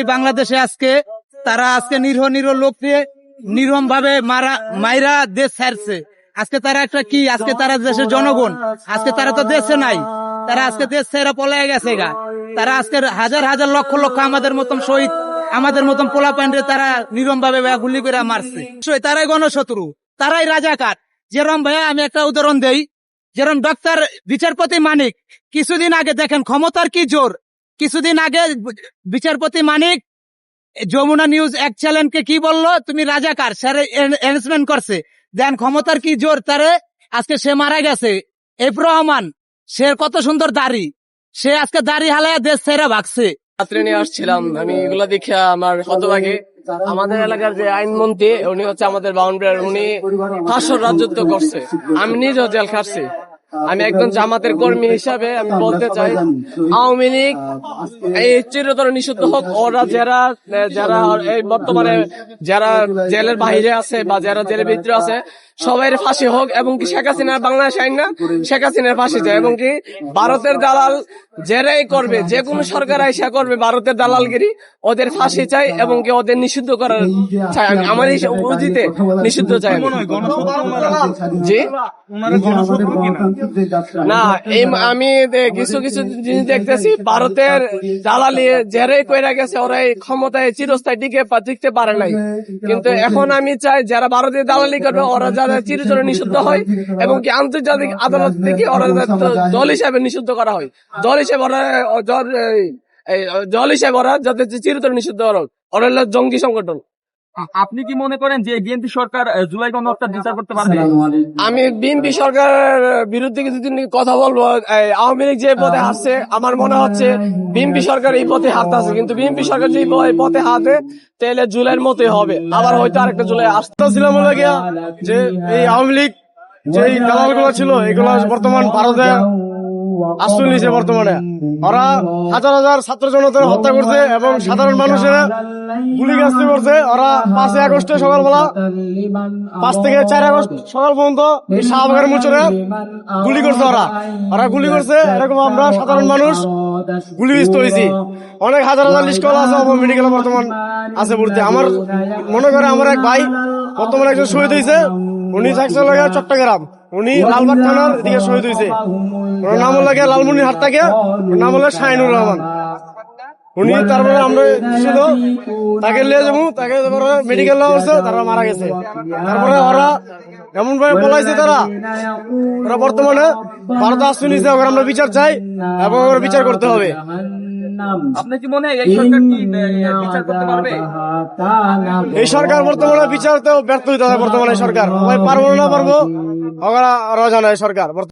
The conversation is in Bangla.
এই বাংলাদেশে আজকে তারা নিরীহ লোককে নির্মম ভাবে মাইরা দেশ ছাড়ছে। আজকে তারা একটা কি, আজকে তারা দেশের জনগণ, আজকে তারা তো দেশে নাই, তারা আজকে দেশ ছেড়ে পলায় গেছে গা। তারা আজকে হাজার হাজার লক্ষ লক্ষ আমাদের মতন শহীদ, আমাদের মতন পোলা প্যান্ডে তারা নিরম ভাবে গুলি করে মারছে। তারাই গণশত্রু, তারাই রাজাকার। যেরম ভাইয়া আমি একটা উদাহরণ দেই, যেরকম ডক্টর বিচারপতি মানিক কিছুদিন আগে দেখেন ক্ষমতার কি জোর, কিছুদিন আগে বিচারপতি মানিক যমুনা নিউজ এক চ্যানেলকে কি বললো, তুমি রাজাকার, স্যার অ্যানাউন্সমেন্ট করছে। দেন ক্ষমতার কি জোর, তারে আজকে সে মারা গেছে। এফ রহমান, সে কত সুন্দর দাড়ি, সে আজকে দাড়ি হালায় দেশ ছেড়ে ভাগছে। রাত্রে নিয়ে আসছিলাম আমি, এগুলা দেখে আমার হতভাগে। আমাদের এলাকার যে আইনমন্ত্রী উনি হচ্ছে আমাদের বাউন্ডারি, উনি ফাঁসর রাজত্ব করছে। আমি নিজেও জেল খাটছি। আমি একজন জামাতের কর্মী হিসাবে আমি বলতে চাই, আওয়ামী লীগ এই চিরতরে নিষিদ্ধ হোক। ওরা যারা এই বর্তমানে যারা জেলের বাইরে আছে বা যারা জেলের ভিতরে আছে সবাই ফাঁসি হোক, এবং কি শেখ হাসিনার বাংলাদেশ আইন না, শেখ হাসিনার ফাঁসি যায়। এবং কি ভারতের দালাল যারাই করবে, যে কোনো সরকার আইসা করবে ভারতের দালালগিরি, ওদের ফাঁসি চাই এবং কি ওদের নিষিদ্ধ করার চাই। আমি আমার এই উচিতে নিষিদ্ধ চাই। জি না, আমি কিছু কিছু জিনিস দেখতেছি, ভারতের দালালি যারাই কইরা গেছে ওরা এই ক্ষমতায় চিরস্থায়ী টিকতে পারে নাই। কিন্তু এখন আমি চাই যারা ভারতের দালালি করবে ওরা যারা চিরতরে নিষিদ্ধ হয়, এবং কি আন্তর্জাতিক আদালত থেকে ওরা দল হিসাবে নিষিদ্ধ করা হয়। দল হিসাবে ওরা যাতে চিরতরে নিষিদ্ধ করা হয়। ওরা হলো জঙ্গি সংগঠন। আপনি কি মনে করেন যে বিএনপি সরকার জুলাই গণহত্যার বিচার করতে পারবে? আমি বিএনপি সরকারের বিরুদ্ধে কিছুদিন কথা বলবো। আওয়ামী লীগ যে পথে হারছে, আমার মনে হচ্ছে বিএনপি সরকার এই পথে হারতেছে। কিন্তু বিএনপি সরকার যে পথে হারবে তাহলে জুলাইয়ের মতোই হবে, আবার হয়তো আরেকটা জুলাই আসতেছিলাম। যে এই আওয়ামী লীগ যে দালাল গুলো ছিল, এগুলো বর্তমান ভারতে আশ্রয় নিয়েছে। বর্তমানে ওরা হাজার হাজার ছাত্র জনতার হত্যা করছে এবং সাধারণ মানুষের গুলিগাস্তি করছে। ওরা 5 আগস্টে সকালবেলা 5 থেকে 4 আগস্ট সকাল পর্যন্ত এই শাহবাগের মোচরে গুলি করছে। ওরা গুলি করছে, এরকম আমরা সাধারণ মানুষ গুলিবিদ্ধ হয়েছি। অনেক হাজার হাজার লিস্টকল আছে, মেডিকেলে বর্তমান আছে ভর্তি। আমার মনে করে আমার এক ভাই বর্তমানে একজন শহীদ হয়েছে, উনি থাকছে চট্টগ্রাম, উনি লালবাগ থানার দিকে শহীদ হয়েছে। ওনার নাম লাগে লালমনির হাট থেকে, নাম হলো শাহিনুর রহমান। উনি তারপরে আমরা তাকে নিয়ে যাবো, তাকে মেডিকেল নেওয়া হচ্ছে, তারা মারা গেছে। তারপরে ওরা এমন ভাবে পলাইছে, ওরা বর্তমানে ভারতে আশ্রয় নিয়েছে। আমরা বিচার চাই এবং বিচার করতে হবে। আপনি কি মনে হয় এই সরকার কি বিচার করতে পারবে? এই সরকার বর্তমানে বিচারতেও ব্যর্থ হইতে হবে। বর্তমানে সরকার পারবো না পারবো ওরা জানে সরকার।